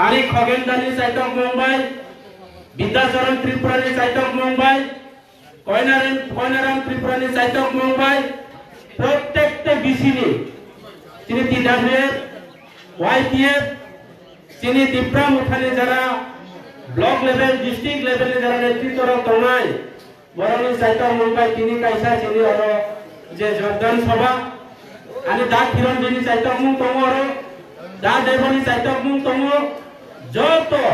आणि খগেনদানি চাইতক মুম্বাই বিদ্যাচরণ ত্রিপুরানি চাইতক মুম্বাই কয়নারাম ত্রিপুরানি চাইতক মুম্বাই প্রত্যেকটা বিসিনি তিনি টিডব্লিউএফ ওয়াইপিএফ তিনি ত্রিপুরা মুঠানি যারা ব্লক লেভেল ডিস্ট্রিক্ট লেভেলে যারা নেতৃত্ব তনাই বরনি চাইতক মুম্বাই তিনি কাইসা তিনি আর যে যোগদান সভা आणि दा किरणदिनी चाइतक मुं तंगो आरो दा देवनी चाइतक मुं तंगो जतो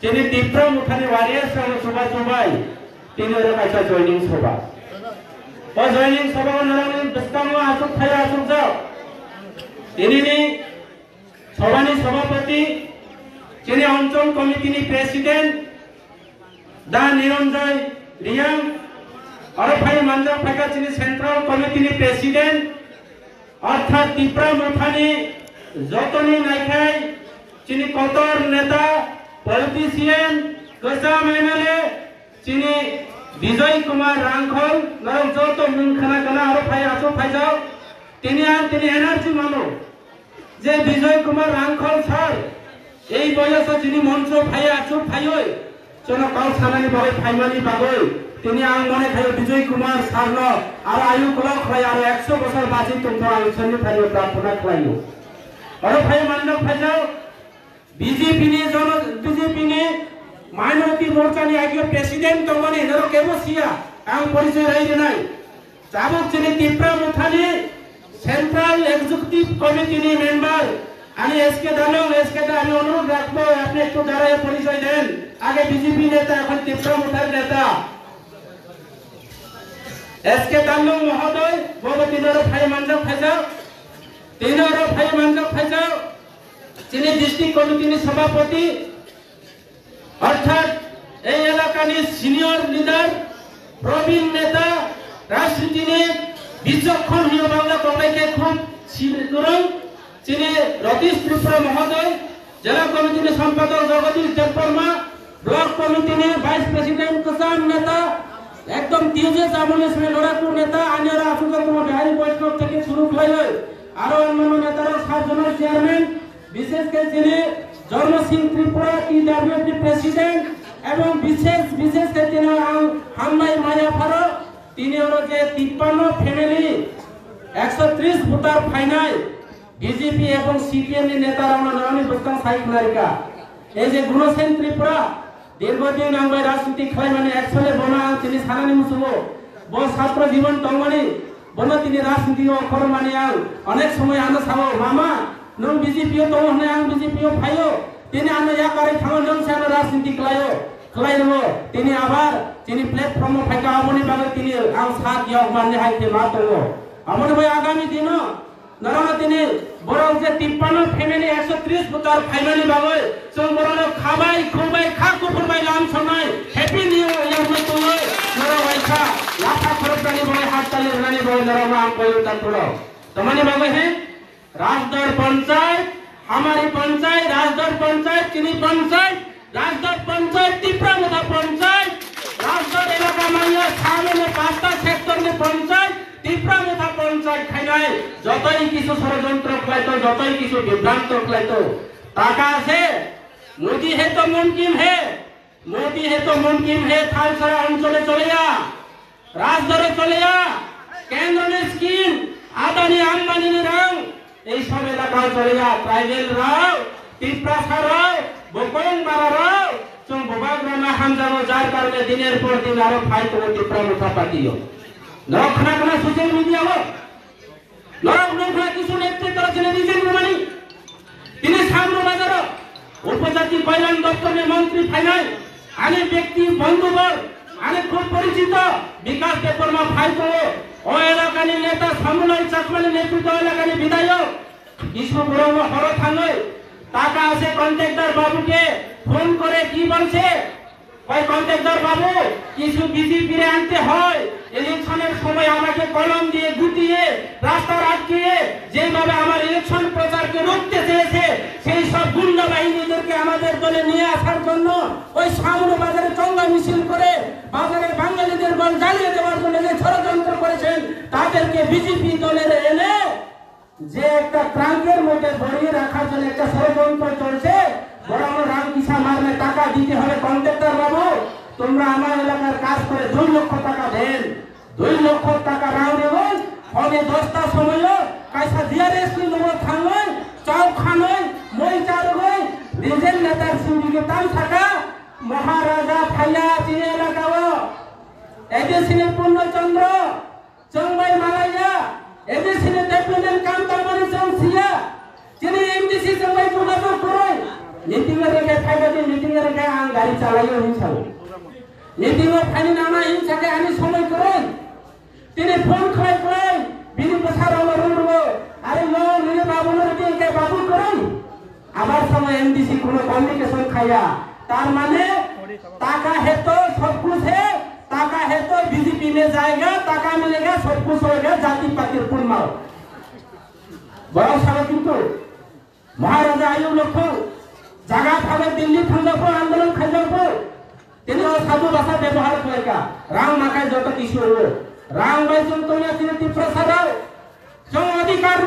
तिनी तीव्र मुठानी वारियर्स सभा सभाय तिनी रो कायसा जॉइनिंग सभा ओ जॉइनिंग सभा नरानी दस्तामो आसुक थाया आसुक जाव तिनी सभानी सभापति तिनी अंचल कमिटिनी प्रेसिडेंट दा निरंजय रियांग और भाई मंजर फाका तिनी सेंट्रल कमिटिनी प्रेसिडेंट अर्थात ত্রিপুরা মুঠানি যতনি নাইখাই চিনি কতর নেতা পলিটিশিয়ান গজাম এমএলএ চিনি বিজয় কুমার রাংখল নরং যত মুখখানা কানা আর ভাই আসো ভাই যাও তিনি এনার্জি মানো যে বিজয় কুমার রাংখল স্যার এই বয়সে যিনি মঞ্চ ভাই আসো ভাই ওই চলো কাল সানানি বাই ফাইমানি বাগই তিনি আং মনে খাই বিজয় কুমার সারন আর আয়ু ক্লক হয় আর 100 বছর বাঁচি তোমরা আলোচনা খাইও প্রার্থনা খাইও আর ভাই মানব খাইও বিজেপি নি মাইনরিটি মোর্চা নি আগে প্রেসিডেন্ট তমনি নর কেবসিয়া আং পরিচয় রাই নাই চাবক চিনি ত্রিপুরা মুঠানি সেন্ট্রাল এক্সিকিউটিভ কমিটি নি মেম্বার আমি এসকে দালং এসকে দা আমি অনুরোধ রাখবো আপনি একটু দাঁড়ায় পরিচয় দেন আগে বিজেপি নেতা এখন ত্রিপুরা মুঠার নেতা एसके दालुंग महोदय बोलो तीनों भाई मंजर खाइजाओ तीनों भाई मंजर खाइजाओ चिनी डिस्ट्रिक्ट कमिटी सभापति अर्थात এই এলাকার সিনিয়র লিডার প্রবীণ নেতা রাজনীতি বিচক্ষণ হিয় বাংলা কবাইকে খুব শিরগরং চিনি রতীশ ত্রিপুরা মহোদয় জেলা কমিটির সম্পাদক জগদীশ দেববর্মা ব্লক কমিটির ভাইস প্রেসিডেন্ট কিষান নেতা एकदम तीजे जामुने से लड़ाकू नेता अन्यरा आसुका कुमार बिहारी वैष्णव থেকে শুরু হইলো আর অন্যান্য নেতারা সাতজনের চেয়ারম্যান বিশেষ করে যিনি জন্ম সিং ত্রিপুরা টিডব্লিউপি প্রেসিডেন্ট এবং বিশেষ করে যিনি হামলাই মায়া ফারো তিনি হলো যে 53 ফ্যামিলি 130 ভোটার ফাইনাল বিজেপি এবং সিপিএম এর নেতারা নামে বস্তান সাইক নারিকা এই যে গুণসেন ত্রিপুরা দীর্ঘদিন আমরা রাজনীতি খাই মানে একচলে বনা তিনি সানানি মুসুবো বো ছাত্র জীবন তংমানি বনা তিনি রাজনীতি অক্ষর মানে অনেক সময় আনা সাবো মামা নং বিজেপিও তো হনে আং বিজেপিও ভাইও তিনি আনা ইয়া করে থামো নং সানা রাজনীতি খাইলো তিনি আবার তিনি প্ল্যাটফর্ম ফাইকা আমনি বাগে তিনি আং সাত ইয়া মানে হাইতে মাতো আমনি ভাই আগামী দিন নরনা তিনি বরং যে 53 ফ্যামিলি 130 ভোটার ফাইনালি বাগে সং বরং খাবাই খুবাই খাকু ফুরবাই লাম সনাই হ্যাপি নিউ ইয়ার মতো নরা ওয়াইখা লাফা খরচানি বলে হাত তালি রানি বলে নরমা আম কইও তারপর তোমানি বাগে হে রাজদর পঞ্চায়েত हमारी पंचायत राजदर पंचायत चिनी पंचायत राजदर पंचायत ত্রিপুরা মুঠা पंचायत राजदर एलाका मानिया सामने पांचटा सेक्टर में पंचायत ত্রিপুরা মুঠা पंचायत খাইলাই যতই কিছু ষড়যন্ত্র খাইতো যতই কিছু বিভ্রান্ত খাইতো টাকা আছে মোদি হে তো মুমকিন হে থালসরা অঞ্চলে চলে যা রাজদরে চলে যা কেন্দ্রের স্কিম আদানি আম্বানি রং এই সব এলাকায় চলে যা ট্রাইবেল রাও ত্রিপ্রাসা রাও বকং বারা রাও চং ববাগ্রামা হামজানো যার কারণে দিনের পর দিন আরো ফাইট করে ত্রিপুরা মুঠা পাতিও নরখানা কোনা সোশ্যাল মিডিয়া হো নরক নরখানা কিছু নেতৃত্ব ছিলেন নিজের মানি তিনি সামনে বাজার উপজাতি কল্যাণ দপ্তরের মন্ত্রী ফাইনাল আনে ব্যক্তি বন্ধুবর আনে খুব পরিচিত বিকাশ দেববর্মা ফাইট ও এলাকার নেতা সমলয় চাকমানি নেতৃত্ব এলাকার বিধায়ক কিছু বড় হর থাঙ্গই টাকা আছে কন্ট্রাক্টর বাবুকে ফোন করে কি বলছে ওই কন্ট্রাক্টর বাবু কিছু বিজেপিরে আনতে হয় ইলেকশনের সময় আমাকে কলম দিয়ে গুটিয়ে রাস্তা আটকিয়ে যেভাবে আমার ইলেকশন প্রচারকে রুখতে চেয়েছে সেই সব গুন্ডা বাহিনীদেরকে আমাদের দলে নিয়ে আসার জন্য ওই সামনে বাজারে চঙ্গা মিছিল করে বাজারে বাঙালিদের বল জ্বালিয়ে দেওয়ার জন্য যে ষড়যন্ত্র করেছেন তাদেরকে বিজেপি দলের এনে যে একটা ট্রাঙ্কের মধ্যে ভরিয়ে রাখার জন্য একটা ষড়যন্ত্র চলছে দিতে হবে কন্ট্রাক্টর বাবু তোমরা আমার এলাকার কাজ করে 2 লক্ষ টাকা দেন 2 লক্ষ টাকা রাও দেবেন ফলে 10টা সময় কাইসা জিআরএস নম্বর থাঙ্গই চৌক খানই মই চারগই নিজের নেতার সিন্ডিকে তাম থাকা মহারাজা ফাইয়া চিনে এলাকাও এদেশে পূর্ণচন্দ্র চংবাই মালাইয়া এদেশে ডেভেলপমেন্ট কাম তামানি চংসিয়া যিনি এমডিসি চংবাই যোগাযোগ করে মিটিং এ রেখে ফাইবাদি মিটিং এ রেখে আং গাড়ি চালাইও হিংসা মিটিং এ ফাইনি নামা হিংসাকে আমি সময় করে তিনি ফোন খাই করে বিনি প্রসার আমার রুড়ব আরে লো নিলে বাবু কে বাবু করে আবার সময় এমডিসি কোনো কমিউনিকেশন খাইয়া তার মানে টাকা है तो सब कुछ है टाका है तो बीजेपी में जाएगा टाका मिलेगा सब कुछ होगा जाति पाति पूर्ण बड़ा सारा किंतु महाराजा आयु लोग जगह भावे दिल्ली थांगापो आंदोलन खाइजापो তিনি সাধু ভাষা ব্যবহার করেকা রাং মাকায় যত কিছু হলো রাং বাইজন তোমরা তিনি তীব্রসার जों अधिकार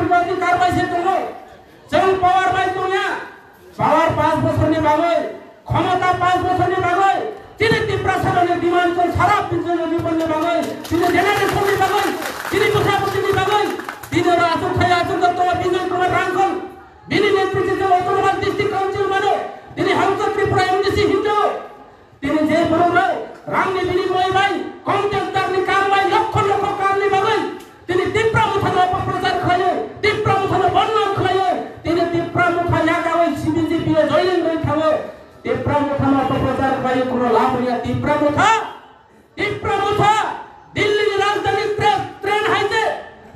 पाइছে তোমরা जों পাওয়ার পাই তোমরা পাওয়ার 5 বছরনি বাগৈ ক্ষমতা 5 বছরনি বাগৈ তিনি তীব্রসারনে বিমানচল সারা বিশ্বের জীবনে বাগৈ তিনি জেনারেশননি বাগৈ তিনি প্রশাসননি বাগৈ তিনি রাজু খায় আছো তো বিজয় কুমার রাঙ্গল বিনি নেতৃত্বে অটোনমাস ডিস্ট্রিক্ট কাউন্সিল মানে তিনি হাউস ত্রিপুরা এমডিসি হিন্দু তিনি যে বড় রাঙ্গি বিনিময় ভাই কন্ট্রাক্টরনি কাম ভাই লক্ষ লক্ষ কামনি বাগৈ তিনি তীব্রমুখানো অপপ্রচার খায় তীব্রমুখানো বর্ণন খায় তিনি তীব্রমুখা জাগাওই সিবিজেপি এ জয়েন হই থাকো তীব্রমুখানো অপপ্রচার খায় কোনো লাভ হইয়া তীব্রমুখা দিল্লির রাজধানী ট্রেন হাইতে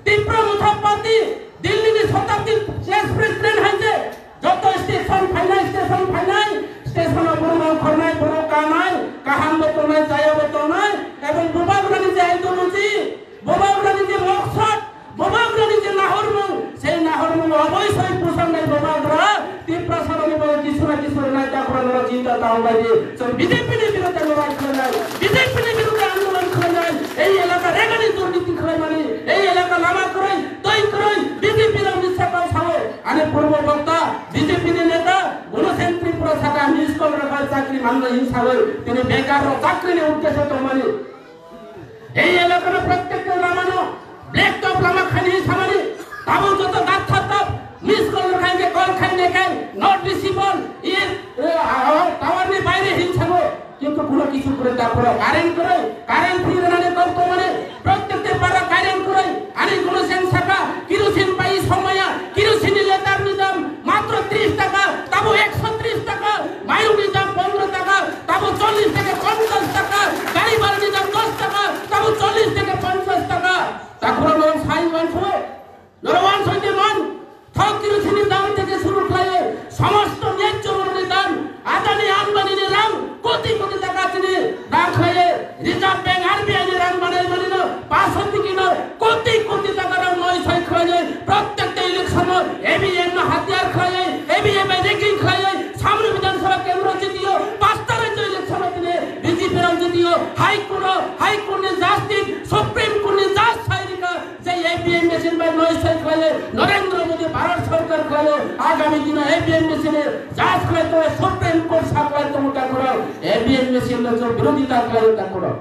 তীব্রমুখা পাতি দিল্লির শতাব্দী এক্সপ্রেস ট্রেন হাইতে যত স্টেশন ফাইনাল স্টেশন বড় খরনাই বড় কানাই কাহাম তো নাই চাইব তো নাই এবং বুবাগুলানি যে আইডিওলজি বোবাগুলানি যে মকসদ বোবাগুলানি যে নাহরমুং সেই নাহরমুং অবশ্যই পোষণ নাই বোবাগুলা তীব্রসারণী বলে কিছু না যা করার চিন্তা তাও বাইরে বিজেপির বিরুদ্ধে লড়াই করে নাই বিজেপির বিরুদ্ধে আন্দোলন করে নাই এই এলাকা রেগানি দুর্নীতি করে মানে এই এলাকা লামা করে তৈ করে বিজেপির মিথ্যা কথা আরে পূর্ব বক্তা বিজেপির নেতা গুণসেন ত্রিপুরা থাকা মিস করে রাখা চাকরি মানলে হিংসা হয় তিনি বেকার চাকরি নিয়ে উদ্দেশ্য তো মানে এই এলাকার প্রত্যেকটা লামানো ব্ল্যাক টপ লামা খানি সামানি তাবু যত দাঁত থাকতাম মিস কল খাইকে কল খাইনে খাই নট রিসিবল ই টাওয়ার নি বাইরে হিংসা গো কিন্তু কোনো কিছু করে তারপরে কারেন্ট ফ্রি রানে করতে মানে প্রত্যেকটা পাড়া কারেন্ট করে আরে গুণসেন শাখা কিরোসিন পাই সময়া কিরোসিন লেটার নিদাম মাত্র 30 টাকা তাবু 130 টাকা বায়ু নিদাম 15 টাকা তাবু 40 থেকে 50 টাকা গাড়ি ভাড়া নিদাম 10 টাকা তাবু 40 থেকে 50 টাকা তারপরে লোন সাইন ওয়ান হইতে মান থক কিরোসিনের দাম থেকে শুরু করে সমস্ত ন্যায্য মূল্যের দাম আদানি আম্বানির রাং কোটি কোটি টাকা তিনি দাম খাইয়ে রিজার্ভ ব্যাংক আরবিআই এর রাং বানাই মানিল 500 কিলো কোটি কোটি টাকা রাং নয় ছয় খাইয়ে প্রত্যেকটা ইলেকশন এবিএম না হাতিয়ার খাইয়ে এবিএম এ রেকিং খাইয়ে সামনে বিধানসভা কেন্দ্র জিতিও 5টা রাজ্য ইলেকশন তিনি বিজেপি রাজ্য জিতিও হাইকোর্টে জাস্টিস সুপ্রিম কোর্টে জাজ সাইরিকা যে এবিএম মেশিন বাই নয় ছয় খাইয়ে নরেন্দ্র মোদী ভারত সরকার খাইয়ে আগামী দিনে এবিএম মেশিনে জাজ খাইতে সুপ্রিম কোর্ট সাকলাই তোমরা করো এবিএম মেশিন এর বিরোধিতা করে তা করো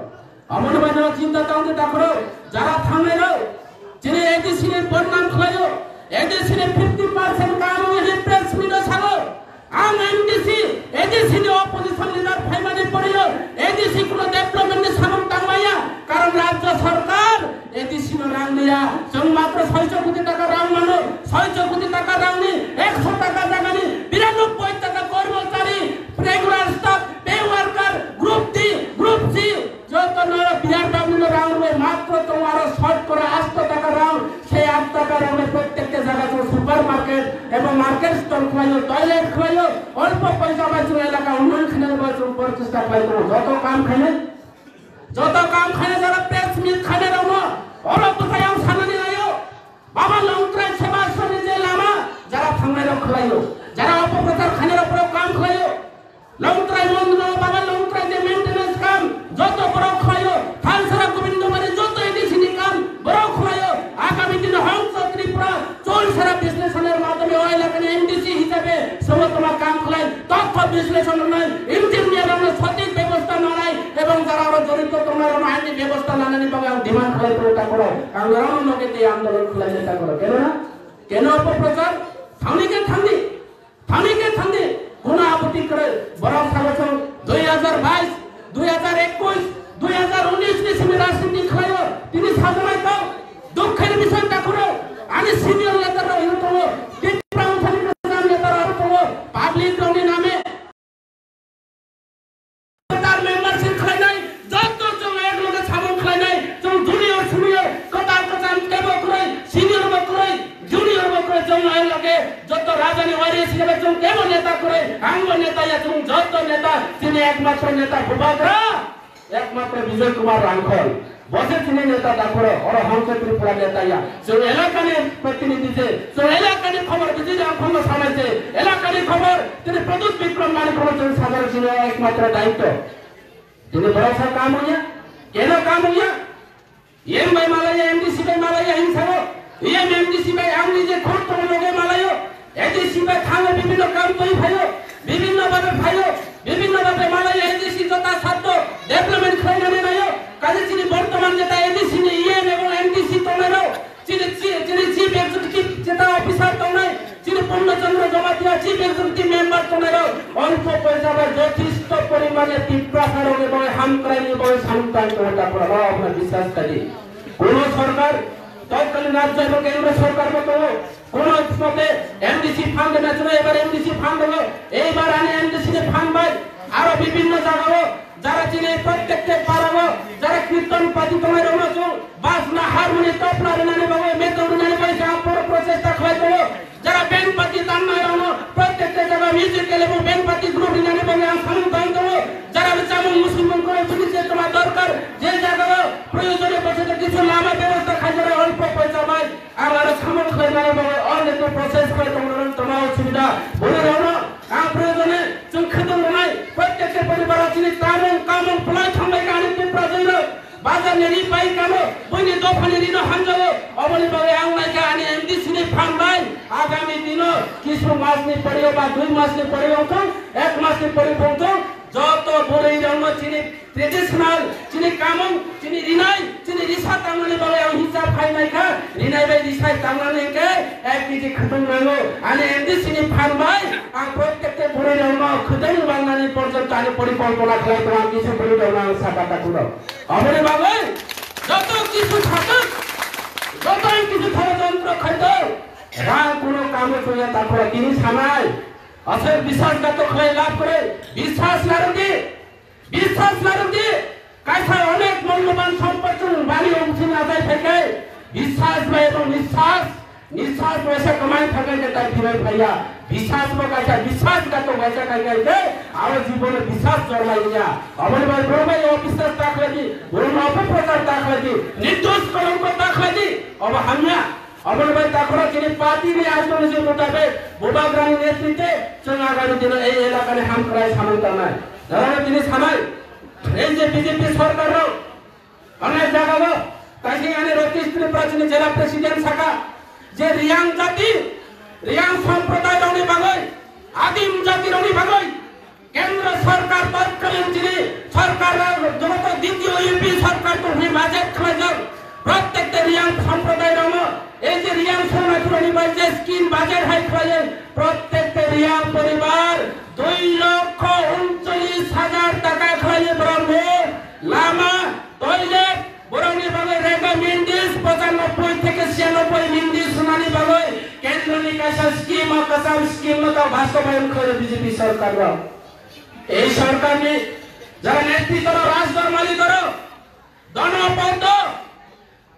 আমার বাইরে চিন্তা তাহলে তা করো যারা থামলে না যিনি এডিসির বর্ণন খাইও এডিসির 50% কাম হয়ে প্রেস মিডিয়া ছাড়ো আম এমডিসি এডিসি অপোজিশন লিডার ফাইমানি পড়িও এডিসি কোন ডেভেলপমেন্ট সামন টাঙ্গাইয়া কারণ রাজ্য সরকার এডিসি রাং নিয়া जों মাত্র 600 কোটি টাকা রাং মানো 600 কোটি টাকা রাং নি 100 টাকা জাগানি 92 টাকা কর্মচারী regular staff pay worker group C যত নয় বিহার বাবুল রাং মাত্র তোমার শর্ট করে 800 টাকা রাং সেই 8 টাকা রাং প্রত্যেকটা জায়গা সুপার মার্কেট এবং মার্কেট স্টল খোলাইও টয়লেট খোলাইও অল্প পয়সা বাঁচিয়ে এলাকা উন্নয়ন খানের বাঁচুন প্রচেষ্টা পাইতো যত কাম খানে যারা প্রেস মিট খানে রমো অল্প তাই সামনে আয়ো বাবা লংত্রাই সেবা সনে যে লামা যারা থামনাই খোলাইও যারা অপপ্রচার খানের উপর কাম খোলাইও লংত্রাই মন্দির বাবা লংত্রাই যে মেইনটেনেন্স কাম যত বড় খোলাইও থানসরা গোবিন্দবাড়ি যত এডিসি কাম বড় খোলাইও আগামী দিনে হাউস ত্রিপুরা চল সারা বিশ্লেষণের মাধ্যমে ওই এলাকার এমডিসি হিসেবে সব তোমার কাম খোলাই তথ্য বিশ্লেষণ নয় ইঞ্জিনিয়ার জড়িত তোমার আইনি ব্যবস্থা লাগানি পাবে ডিমান্ড করে এটা করো কারণ এরকম লোকে এই আন্দোলন খুলে যেটা করো কেন না কেন অপপ্রচার থামিকে থামি কোন আপত্তি করে বরং সাগর 2022 2021 2019 নিসিমে রাজনীতি খায়ো তিনি সাধনায় দাও দুঃখের বিষয়টা করো আমি সিনিয়র নেতারা হইতো নেতারা হইতো পাবলিক রনি নামে তার মেম্বারশিপ খাই নাই যত জন এক লোকে সামন খাই নাই জন জুনিয়র সিনিয়র কথা কেব করে সিনিয়র বকরে জুনিয়র বকরে জন এই লোকে যত রাজনী ওয়ারিস হিসেবে জন কেব নেতা করে আঙ্গ নেতা জন যত নেতা তিনি একমাত্র নেতা ভূপাগ্রা একমাত্র বিজয় কুমার রাঙ্খল বসে তিনি নেতা ডাকরে और हमसे त्रिपुरा नेता या जो इलाका ने प्रतिनिधि से जो इलाका ने खबर विजय रामखंड सामने से इलाका ने खबर তিনি প্রদুত বিক্রম মানে কোন সাধারণ ছিল একমাত্র দায়িত্ব তিনি বড় কাম হইয়া কেন কাম হইয়া এম ভাই মালায়া এমডিসি ভাই মালায়া হিংসাও এম এমডিসি ভাই আমনি যে খোঁজ তো লোকে মালায়ো এডিসি ভাই থাঙ্গে বিভিন্ন কাম তৈ ভাইও বিভিন্ন ভাবে মালায়া এডিসি যথা সাধ্য ডেভেলপমেন্ট খাইনে নাইও কাজে তিনি বর্তমান যেটা এডিসি নি ইএম এবং এমডিসি তোনারো তিনি চিফ এক্সিকিউটিভ যেটা অফিসার তোনাই তিনি পূর্ণচন্দ্র জমাতিয়া চিফ এক্সিকিউটিভ মেম্বার তোনারো অল্প পয়সা বা যথেষ্ট পরিমাণে তীব্রতার এবং হামক্রাইনি এবং সামতান তোটা করা আপনার বিশ্বাস করি কোন সরকার তৎকালীন রাজ্য এবং কেন্দ্র সরকার মতো কোন মতে এমডিসি ফান্ড না ছিল এবার এমডিসি ফান্ড হলো এইবার আনে এমডিসি ফান্ড ভাই আরো বিভিন্ন জায়গায় যারা চিনে প্রত্যেকটা পারাবো যারা কীর্তন পাতি তোমার রমচুং বাজনা হারমোনি তবলা নানি বাবা মেতৌড়ি নানি বাবা যা পুরো প্রচেষ্টা খাইতো যারা ব্যান্ড পাতি তান্নায় রম প্রত্যেকটা জায়গা মিউজিক্যাল এবং ব্যান্ড পাতি গ্রুপ নানি বাবা সামনে দাইতো যারা চামু মুসলমান করে শুনেছে তোমার দরকার যে জায়গা প্রয়োজনে বসে কিছু লামা ব্যবস্থা খাইরে অল্প পয়সা ভাই আমার সামন খাই নানি বাবা অনেক প্রসেস করে তোমার অসুবিধা বলে রম প্রয়োজনে চোখেতন নাই প্রত্যেকটা পরিবার আছে কাম প্লাই থামাই গাড়ি পেপার যাইল বাজার নেরি পাই কামো বইনি দফানি দিন হানজাও অবলি বাগে আংনাইকা আনি এমডিসি নি ফান্ডাই আগামী দিন কিছু মাস নি পড়িও বা 2 মাস নি পড়িও তো 1 মাস নি পড়িও তো যত বড়ই রঙ চিনি ট্রেডিশনাল চিনি কামং চিনি রিনাই চিনি রিসা তাংনানি বাগে হিসাব খাই নাই খা রিনাই বাই রিসাই তাংনানি কে 1 কেজি খতম নাগো আনি এমডিসি নি ফান্ডাই আর প্রত্যেকটা বড়ই রঙ খতম বাংলানি পর্যন্ত আনি পরিকল্পনা খাই তোমার কিছু বড় রঙ সাকাটা কুলো অবলি বাগে যত কিছু থাকে যতই কিছু ষড়যন্ত্র খাইতো রাগ কোনো কামে করে তারপরে তিনি সামাই আসল বিশ্বাসঘাত খাই লাভ করে বিশ্বাস নারুদি কাছে অনেক মূল্যবান সম্পত্তি বাড়ি অংশ আদায় থেকে বিশ্বাস এবং নিঃশ্বাস পয়সা কমাই থাকে যেটা ফিরে ভাইয়া বিশ্বাস কাছে বিশ্বাসঘাত পয়সা খাইছে আর জীবনে বিশ্বাস জন্মাই যা অবলি ভাই বড় ভাই অবিশ্বাস তাকলে দি বড় অপপ্রচার তাকলে দি নির্দোষ কলঙ্ক তাকলে দি অব হামিয়া অবলি ভাই তাকরা যিনি পার্টি নিয়ে আসলে যে মোতাবেক বোবাগ্রামী নেতৃত্বে আগামী দিনে এই এলাকায় হাম করায় সামন্ত নয় যারা তিনি সামাই এই যে বিজেপি সরকার অনেক জায়গা তাকে আনে রতীশ ত্রিপুরা জেলা প্রেসিডেন্ট শাখা যে রিয়াং সম্প্রদায় রনি বাগৈ আদিম জাতি রনি বাগৈ কেন্দ্র সরকার তৎকালীন যিনি সরকার যত দ্বিতীয় ইউপি সরকার তো বাজেট খাইছেন প্রত্যেকটা রিয়াং সম্প্রদায় রম এই যে রিয়াং সমাজরনি বাজে স্কিম বাজেট হাই খাইছেন প্রত্যেকটা রিয়াং পরিবার 2,39,000 টাকা খাইয়ে ব্রহ্ম লামা টয়লেট বরনি বাগৈ রেগা মিন্দিস 95 থেকে 96 মিন্দিস সোনানি বাগৈ কেন্দ্র নিকাশা স্কিম ও কাসাম স্কিম তা বাস্তবায়ন করে বিজেপি সরকার এই সরকার নি যারা নেতৃত্ব রাজদর মালিকর দনপদ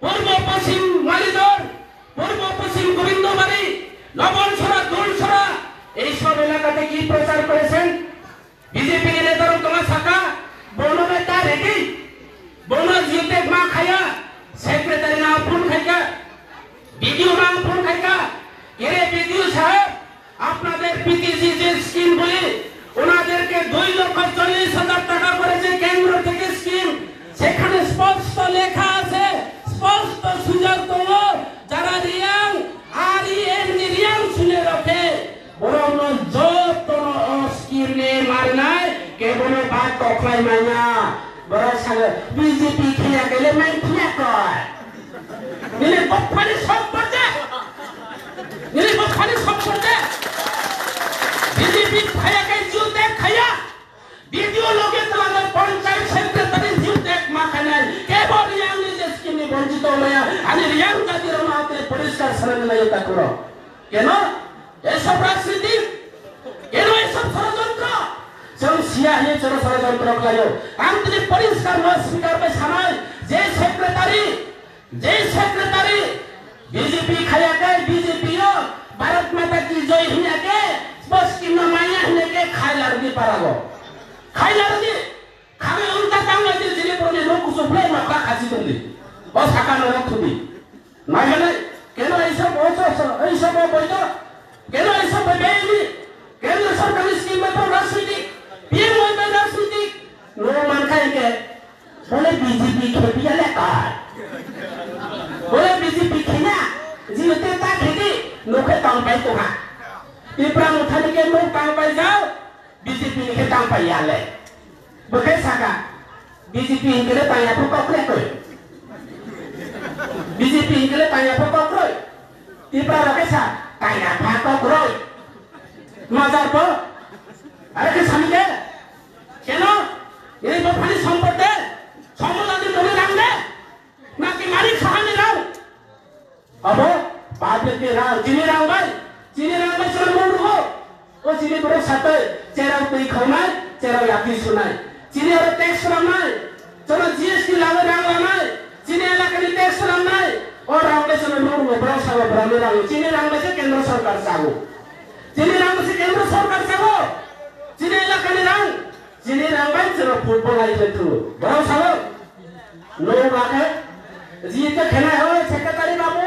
পূর্ব পশ্চিম মালিদর পূর্ব পশ্চিম গোবিন্দবাড়ি লবণছড়া দুলছড়া এই সব এলাকাতে কি প্রচার করেছেন বিজেপি নেতারা তোমার শাখা বন নেতা রেডি বন জিতে মা খায়া সেক্রেটারি নাম ফোন খাইকা ভিডিও নাম ফোন খাইকা এরে ভিডিও সাহেব আপনাদের পিটিসি যে স্কিম বলে ওনাদেরকে 2,40,000 টাকা করেছে কেন্দ্র থেকে স্কিম সেখানে স্পষ্ট লেখা আছে স্পষ্ট সুযোগ দেবো যারা রিয়াং আর রিয়াং শুনে রাখে বরং যত স্কিম নে মার নাই কেবল বাদ কখলাই মাইনা বড় সালে বিজেপি খেয়া গেলে মাই খেয়া কয় নিলে বকফানি সব করতে নিলে বকফানি সব করতে বিজেপি খায়া কে জুতে খায়া ভিডিও লোকে তালানো পঞ্চায়েত সেক্রেটারি জুতে মাখানে কেবল ইয়াং নিজে স্কিমে বঞ্চিত হইয়া আমি ইয়াং জাতির মাতে পরিষ্কার সারাইতা করো কেন এসব রাজনীতি কেন এসব ষড়যন্ত্র যেমন সিয়াহি ষড়যন্ত্র করা요 আমি পরিষ্কার স্পিকার পে সামাল যে সেক্রেটারি बीजेपी खाया के बीजेपी भारत माता की जय हिया के बस की माया हिने के खाई लड़की पारागो खाई लड़की खावे उल्टा काम लगे जिले पर लोग कुछ प्ले मात्रा खासी तुंदी बस हाका न रखुदी ना है केनो ऐसा बहुत ऐसा बहुत केनो ऐसा बेबी केनो सरकारी स्कीम में तो राजनीति पीएम में राजनीति नो मान खाई के बोले बीजेपी खेती ले का बोले बीजेपी खेना जीवते ता खेती नोखे तांग पाई तो हा इब्राम उठाने के नो तांग पाई जाओ बीजेपी के तांग पाई आले बखे साका बीजेपी इनके तांग आपको कपड़े कोई बीजेपी इनके तांग आपको कपड़े इब्राम रखे सा तांग आपको कपड़े मजार पर अरे के समझे केनो ये बफानी संपत्ति संपत्ति मोले रंगे ना कि मारी खाने राव अब बाद में के राव चीनी राव भाई सुन बोल रहो वो चीनी बड़े साथे चेहरा पे खाना चेहरा याकी सुनाए चीनी और टैक्स रमना चलो जीएसटी लावे राव लाना चीनी इलाके में टैक्स रमना और राव में सुन बोल रहो बड़ा सावा ब्राह्मण राव चीनी राव में से केंद्र सरकार सागो चीनी राव में से केंद्र सरकार सागो चीनी इलाके में राव चीनी राव भाई चलो फुटबॉल आई लेते हो बड़ा सावा लोग आके जीते खेला हो सेक्रेटरी बाबू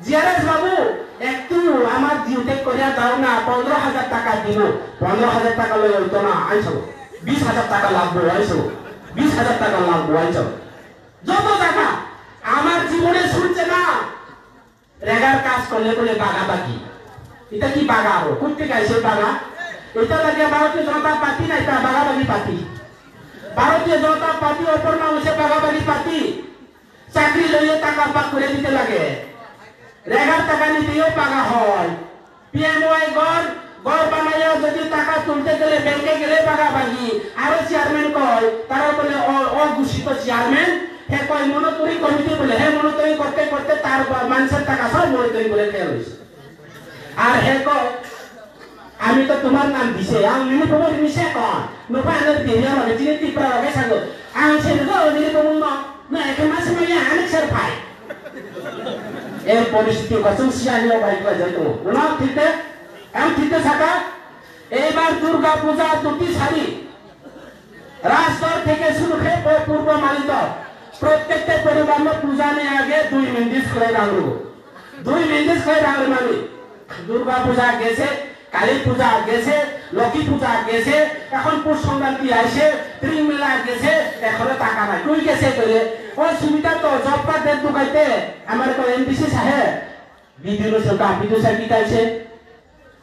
जीआरएस बाबू एक तू আমার জিউতে করিয়া দাও না 15000 টাকা দিব 15000 টাকা লই হইতো না আইছো 20000 টাকা লাগবে আইছো 20000 টাকা লাগবে আইছো যত টাকা আমার জীবনে শুনছে না রেগার কাজ করলে বলে বাগা বাকি এটা কি বাগা হবে কোথা থেকে আইছে বাগা এটা লাগে ভারতীয় জনতা পার্টি না এটা বাগাবাগি পার্টি ভারতীয় জনতা পার্টি ওপর নাম হচ্ছে বাগাবাগি পার্টি চাকরি লইয়ে টাকা পাক করে দিতে লাগে রেগার টাকা নিতেও পাগা হয় পিএমওয়াই গড় বানাইয়া যদি টাকা তুলতে গেলে ব্যাংকে গেলে বাগাবাগি আর চেয়ারম্যান কয় তারা বলে অঘোষিত চেয়ারম্যান হে কয় মনোতরি কমিটি বলে হে মনোতরি করতে করতে তার মানুষের টাকা সব মনোতরি বলে খেয়ে রয়েছে আর হে কয় আমি তো তোমার নাম দিছে আমি মিনি খবর মিশে কয় নোপানের দিয়ে মানে যিনি টিপরা লাগে সাগো আমি ছেড়ে দাও মিনি খবর না একে মাসে মাসে অনেক স্যার পাই এর পরিস্থিতি কসম সিয়ানিও বাইকলা যাইতো না ঠিকতে এম ঠিকতে থাকা এইবার দুর্গা পূজা দুটি শাড়ি রাজদর থেকে শুরু হয়ে পূর্ব মালিত প্রত্যেকটা পরিবার পূজা নিয়ে আগে 2 মিনিট করে রাখলো 2 মিনিট করে রাখলো মানে দুর্গা পূজা গেছে কালী পূজা গেছে লক্ষ্মী পূজা গেছে এখন পৌষ সংক্রান্তি আসে ত্রিং মেলা গেছে এখনো টাকা নাই কই গেছে করে ওই সুবিধা তো জব কার্ড দেন দুকাইতে আমার কো এমপিসি সাহেব ভিডিও সরকার ভিডিও সাহেব দিতাইছে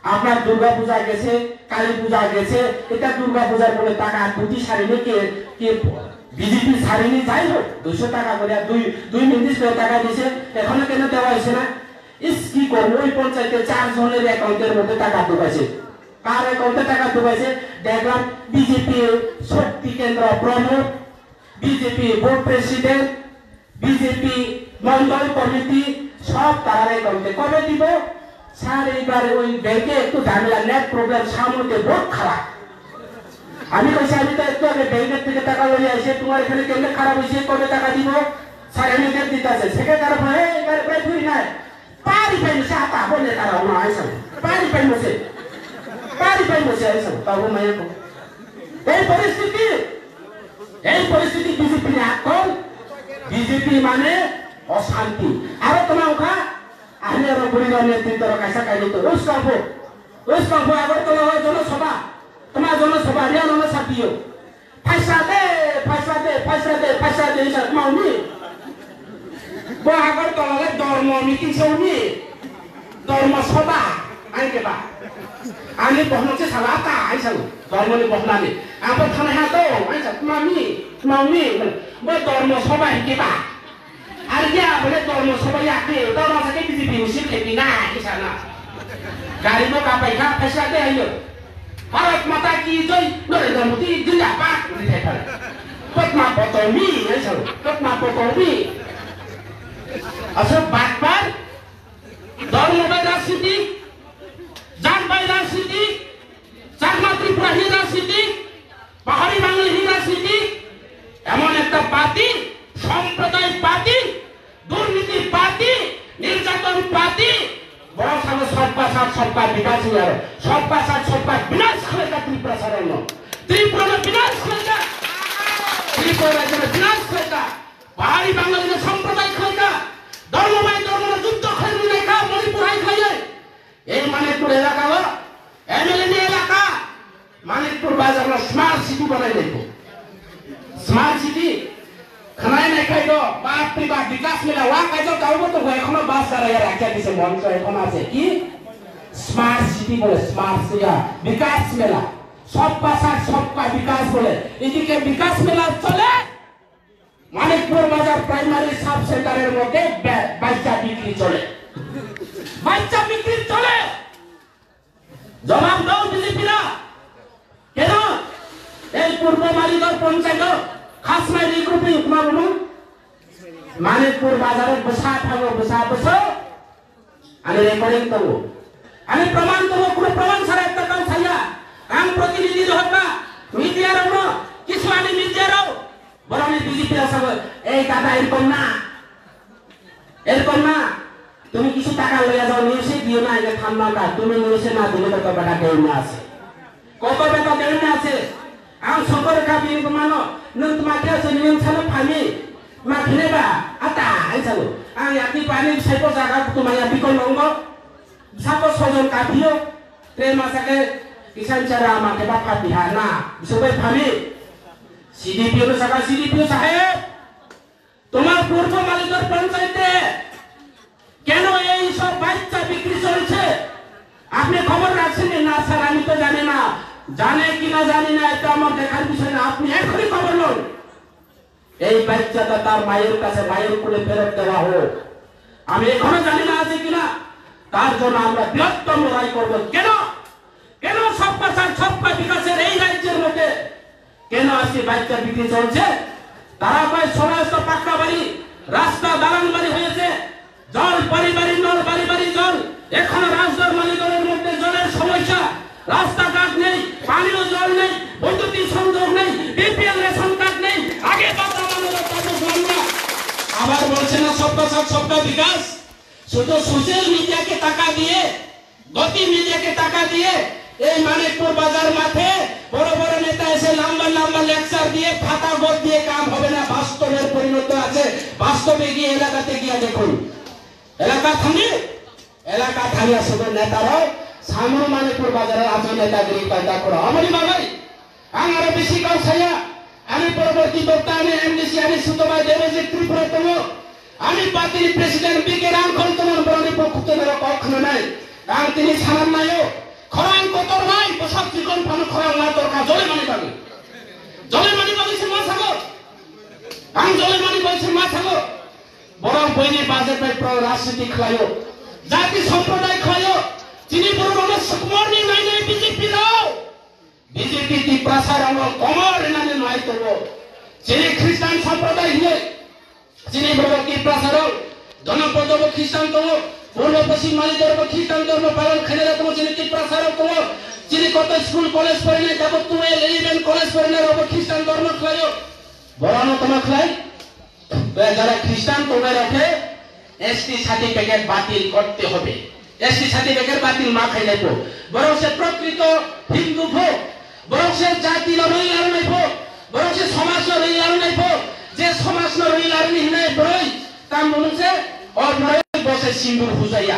আপনার দুর্গা পূজা গেছে কালী পূজা গেছে এটা দুর্গা পূজার বলে টাকা দুটি শাড়ি নিয়ে কে বিজেপি শাড়ি নিয়ে যাই হোক 200 টাকা করে 2 মিনিট করে টাকা দিয়েছে এখনো কেন দেওয়া হয়েছে না इसकी कोई पंचायते 4 জনের অ্যাকাউন্টের মধ্যে টাকা ঢুকাইছে কার অ্যাকাউন্টে টাকা ঢুকাইছে দেখলাম বিজেপি শক্তি কেন্দ্র প্রমুখ BJP board president BJP Mondal committee সব তার অ্যাকাউন্টে কবে দিব স্যার এইবার ওই ব্যাংকে একটু ঝামেলা নেট প্রবলেম সামনে বহুত খারাপ আমি কইছি আমি তো একটু আগে ব্যাংকের থেকে টাকা লই আইছে তোমার এখানে কেমনে খারাপ হইছে কবে টাকা দিব স্যার আমি দেব দিতাছে সেক্রেটারি ভাই এবার প্রাইভেট নাই পারি পাই মছে আতা বলে তারা না আইছে পারি পাই মছে আইছে তাও মাইয়া কো এই পরিস্থিতি বিজেপি না কোন বিজেপি মানে অশান্তি আর তোমার ওখা আহলে রবুরির নেতৃত্ব কাইসা কাইলি তো ওসকাফো আবার তো জনসভা তোমার জনসভা রিয়া নামে সাথীও পয়সা দে হিসাব মাউনি আগর তলালে ধর্ম মিটিং সৌনি ধর্ম সভা আইকে বা Ani bohong se salah ta ai sang. Dormo ni bohong ni. Apa thana ha to ai sang mami. Bo dormo sobai ki ba. Arya bole dormo sobai ya ke. Dormo sa ke bisi bisi ke bina ai sana. Gari mo ka pai ka paisa de ayo. Bharat Mata ki jai Narendra Modi जिंदाबाद बोले थे पद्मा पटौनी है सब पद्मा पटौनी असर बात पर धर्म बाई राजनीति जात बाई राजनीति चाकमा त्रिपुराही राजनीति पाहाड़ी बांग्लाही राजनीति एमन एक पार्टी सम्प्रदाय पार्टी दुर्नीति पार्टी निर्যাতন पार्टी बड़ा सारा सबका साथ सबका विकास हुआ है सबका साथ सबका विनाश करेगा त्रिपुरा सरल त्रिपुरा में विनाश करेगा त्रिपुरा राज्य में विनाश करेगा पहाड़ी बांग्लादेश में संप्रदाय करेगा धर्म में युद्ध खरीदने का मणिपुर आई खाइए ये मणिपुर इलाका वो एमएलए इलाका मणिपुर बाजार में स्मार्ट सिटी बनाई देखो स्मार्ट सिटी खनाई नहीं खाई दो बाप रे बाप विकास मेला वहाँ खाई दो काउ तो वही खना बात कर रहा है राजा किसे मॉल से खना से कि स्मार्ट सिटी बोले स्मार्ट सिटी विकास मेला सबका साथ सबका विकास बोले इसी के विकास मेला चले मणिपुर बाजार प्राइमरी सब सेंटर में मध्य बच्चा बिक्री चले जवाब दो बीजेपी ना क्या एक पूर्व मालिक पंचायत खास में एक रुपये उपमा बोलूं मणिपुर बाजार में बसा अने रेकॉर्डिंग तो वो अने प्रमाण तो वो कुछ प्रमाण सारा एक तक साया काम प्रतिनिधि जो होगा मीडिया रहो किस वाली मीडिया रहो बड़ा में बीजेपी ऐसा बोल एक दादा एरकम ना तुम्हें किसी टका ले जाओ न्यूज़ से दियो ना ये थामना का तुम्हें न्यूज़ से ना तुम्हें तो बड़ा गेम ना से कोपा में तो गेम ना से आम संपर्क का भी इनको मानो नंद मात्रा से नियम सालो फामी माखने बा आता ऐसा लो आम यात्री पानी सेपो जागा तुम्हारे यात्री को लोगों सापो सोजन काटियो ट्रेन मासा के किसान चरा माके बा फाटी है ना सुबह फामी सीडीपीओ में सका सीडीपीओ साहेब तुम्हार पूर्व मालिकर पंचायते কেন এই সব বাচ্চা বিক্রি চলছে আপনি খবর রাখছেন না স্যার আমি তো জানি না জানে কিনা জানি না এটা আমার দেখার বিষয় না আপনি এখনই খবর লন এই বাচ্চাটা তার মায়ের কাছে মায়ের কোলে ফেরত দেওয়া হোক আমি এখনো জানি না আছে কিনা তার জন্য আমরা বৃহত্তম লড়াই করব কেন কেন সবকা সাথ সবকা বিকাশের এই রাজ্যের মধ্যে কেন আসে বাচ্চা বিক্রি চলছে তারা কয় সমস্ত পাক্কা বাড়ি রাস্তা দালান বাড়ি হয়েছে জল পরিবারের নল পরিবারের জল এখন রাজধার মালিকের মধ্যে জলের সমস্যা রাস্তাঘাট নেই পানীয় জল নেই বৈদ্যুতিক সংযোগ নেই বিপিএল রেশন কার্ড নেই আগে কথা আমাদের কথা শুননা আবার বলছে না সবকা সাথ সবকা বিকাশ শুধু সোশ্যাল মিডিয়াকে টাকা দিয়ে গতি মিডিয়াকে টাকা দিয়ে এই মানিকপুর বাজার মাঠে বড় বড় নেতা এসে লম্বা লম্বা লেকচার দিয়ে খাতা গদ দিয়ে কাম হবে না বাস্তবের পরিণত আছে বাস্তবে গিয়ে এলাকাতে গিয়ে দেখুন এলাকা থানিয়া সদর নেতারাও সামনে মানিকপুর বাজারে আছে নেতাগিরি পয়দা করা আমরি বাবাই আঙ্গারে বেশি কাউ ছায়া আমি পরবর্তী বক্তা আমি এমডিসি আমি সুতবাই দেবজি ত্রিপুরা তম আমি পার্টির প্রেসিডেন্ট বিকে রামখন তোমার বরণী পক্ষতে মেরা কখনো নাই কারণ তিনি ছাড়ান নাইও খরাং কতর নাই বসব চিকন ফান খরাং না দরকার জলে মানি পাবি সে মা সাগর আম জলে মানি পাবি সে মা সাগর বরং বইনি বাজেট রাজনীতি খেলায়ও জাতি সম্প্রদায় খেলায়ও তিনি বড় মানুষ মর্নিং নাই বিজেপি রাও বিজেপি তি প্রসার আমল কমর এনানে নাই তো যিনি খ্রিস্টান সম্প্রদায় হয়ে যিনি বড় কি প্রসার জনপদব খ্রিস্টান তো পূর্ব পশ্চিম মালিকের খ্রিস্টান ধর্ম পালন খেলে তো যিনি কি প্রসার তো যিনি কত স্কুল কলেজ পড়ে নাই তারপর তুমি 11 কলেজ পড়ে নাই খ্রিস্টান ধর্ম খেলায়ও বড় না তোমার খেলাই যারা খ্রিস্টান তোমরা রাখে এসটি সার্টিফিকেট বাতিল করতে হবে এসটি সার্টিফিকেট বাতিল না খাই নেব বরং সে প্রকৃত হিন্দু হোক বরং সে জাতি রই আর নাই হোক বরং সে সমাজ রই আর নাই হোক যে সমাজ রই আর নাই বরই তাম বলছে ওর নয় বসে সিন্দুর হুজাইয়া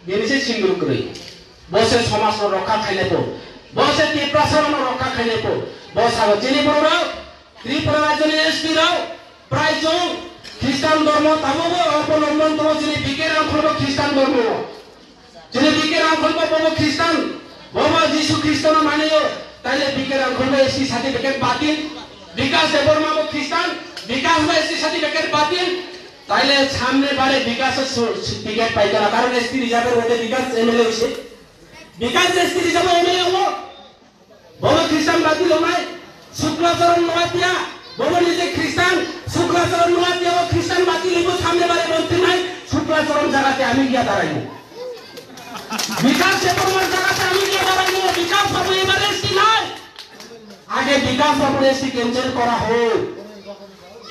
বেরিছে সিন্দুর করি বসে সমাজ রক্ষা খাই নেব বসে কি প্রসারণ রক্ষা খাই নেব বসাবো যিনি বড় ত্রিপুরা রাজ্যের এসটি রাও প্রায় খ্রিস্টান ধর্ম তাবব অবলম্বন তো যিনি বিকেরাম খলব খ্রিস্টান ধর্ম যিনি বিকেরাম খলব বব খ্রিস্টান বাবা যিশু খ্রিস্ট মানেও তাইলে বিকেরাম খন্ডে এসটি সার্টিফিকেট বাতিল বিকাশ দেববর্মা খ্রিস্টান বিকাশ বা এসটি সার্টিফিকেট বাতিল তাইলে সামনে বারে বিকাশের টিকিট পাইতো না কারণ এসটি রিজার্ভের মধ্যে বিকাশ এমএলএ হয়েছে বিকাশ এসটি রিজার্ভ এমএলএ হলো বাবা খ্রিস্টান বাতিল নয় শুক্লাচরণ নোয়াতিয়া বাবা নিজে খ্রিস্টান শুক্লাচরণ নোয়াতিয়া ও খ্রিস্টান বাতিল হইব সামনে বারে বলতে নাই শুক্লাচরণ জায়গাতে আমি গিয়া দাঁড়াইব বিকাশ দেববর্মার জায়গাতে আমি গিয়া দাঁড়াইব বিকাশ বাবু এবারে এসটি নয় আগে বিকাশ বাবুর এসটি ক্যান্সেল করা হোক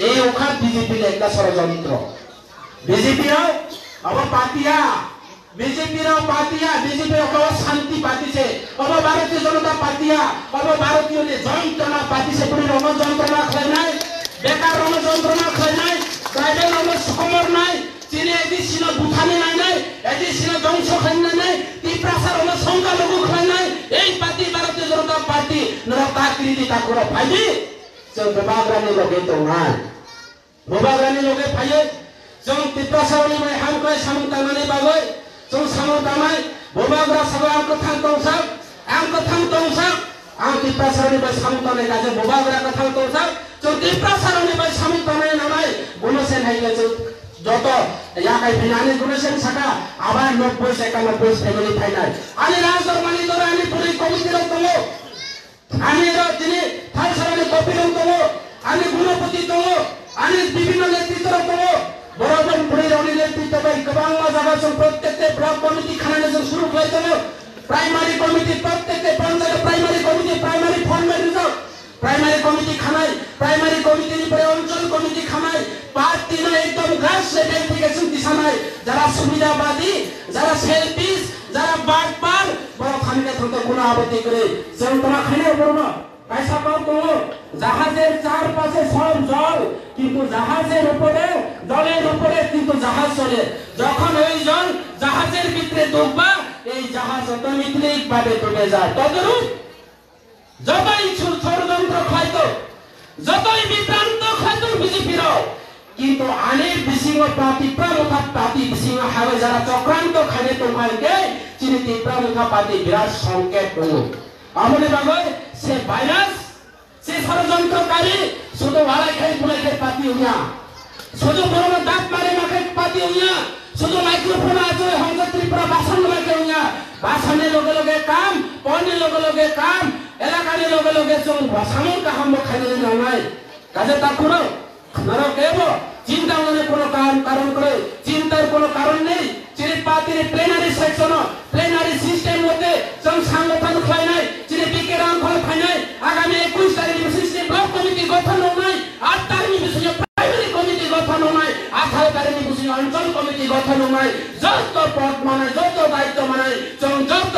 এই ওখান বিজেপির একটা ষড়যন্ত্র বিজেপিরাও আবার পাতিয়া বিজেপিরাও পাতিয়া বিজেপি শান্তি পাতিছে আবার ভারতীয় জনতা পাতিয়া আবার ভারতীয় যন্ত্রণা পাতিছে পুরো রণযন্ত্রণা খায় নাই বেকার রণযন্ত্রণা খায় নাই প্রাইভেট সমর নাই চীনে এদি ছিল বুথানি নাই নাই এদি ছিল ধ্বংস খাই নাই তীব্রাসার সংখ্যালঘু খায় নাই এই পার্টি ভারতীয় জনতা পার্টি নরতাকৃতি তাকুর ভাইজি जों बोबाग्रानि लगे दंहाय बोबाग्रानि लगे फायो जों तिप्रासारनि बाय हामखौ सामतानानै बागै जों सामतानाय बोबाग्रा साबा आंखौ थां दंसा आं तिप्रासारनि बाय सामतानाय गाजे बोबाग्रा कथा दंसा जों तिप्रासारनि बाय सामतानाय नालाय गुणसेन हायले जों যত ইয়াকাই ফিনানি গুণসেন সাকা আবার 90 91 ফ্যামিলি ফাইনাল আনি রাজদরবানি ধরে আনি পুরি কমিটির দল আমি যিনি থাইসারানি কপিলন দল আমি গুণপতি দল আমি বিভিন্ন নেতৃত্ব দল বরাবর পুরী রনি নেতৃত্ব বাই গোবাংলা জায়গা প্রত্যেকটা ব্লক কমিটি খানানে শুরু হয়ে গেল প্রাইমারি কমিটি প্রত্যেকটা panchayat primary committee primary format reserve primary committee খানায় প্রাইমারি কমিটির উপরে অঞ্চল কমিটি খানায় পার্টি না একদম গ্রাস লেভেল থেকে দিশা নাই যারা সুবিধাবাদী যারা সেলফিশ যারা বাটপার বড় খানিকে থাকতে কোনো আপত্তি করে যন্ত্রণা খাইলে বড় পয়সা পাও তো জাহাজের চারপাশে সব জল কিন্তু জাহাজের উপরে জলের উপরে কিন্তু জাহাজ চলে যখন ওই জল জাহাজের ভিতরে ডুববা এই জাহাজ অটোমেটিক ভাবে ডুবে যায় তদরূপ যতই ষড়যন্ত্র খাইতো যতই বিভ্রান্ত খাইতো বিজেপিরাও কিন্তু আনে বিসিং পার্টি প্রমুখা পার্টি বিসিং হাবে যারা চক্রান্ত খাইলে তোমাকে চিনি প্রমুখা পার্টি বিরাট সংকেত হলো আমলে বাগৈ সে ভাইরাস সে ষড়যন্ত্রকারী শুধু ভাড়া খাই বলে খাই পার্টি হইয়া শুধু বড় দাঁত মারে মাখে পার্টি হইয়া শুধু মাইক্রোফোন আছে হংস ত্রিপুরা ভাষণ লাগে হইয়া ভাষণের লগে লগে কাম পনের লগে লগে কাম এলাকার লগে লগে চল ভাষণের কাম খাইলে নাই কাজে তা করো নরক দেব চিন্তা মনে কোনো কারণ করে চিন্তার কোনো কারণ নেই চিনি পার্টির প্লেনারি সেকশন প্লেনারি সিস্টেম মধ্যে সব সংগঠন খাই নাই চিনি বিকেরাম খাই নাই আগামী 21 তারিখ সিস্টেম ব্লক কমিটি গঠন নাই 8 তারিখ বিষয়ে প্রাইমারি কমিটি গঠন নাই 18 তারিখ বিষয়ে অঞ্চল কমিটি গঠন নাই যত পদ মানে যত দায়িত্ব মানে যত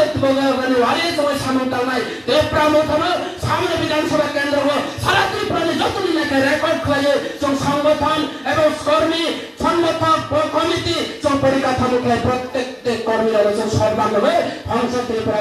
মানে ওয়ারি সময় সামন্তাল নাই দেবরা মতন সামনে বিধানসভা কেন্দ্র সারা ত্রিপুরাতে যত দিনকে রেকর্ড খাইয়ে সংগঠন এবং কর্মী সংগঠক কমিটি পরিকাঠামো প্রত্যেকটা কর্মীরা সর্বাঙ্গে অংশ ত্রিপুরা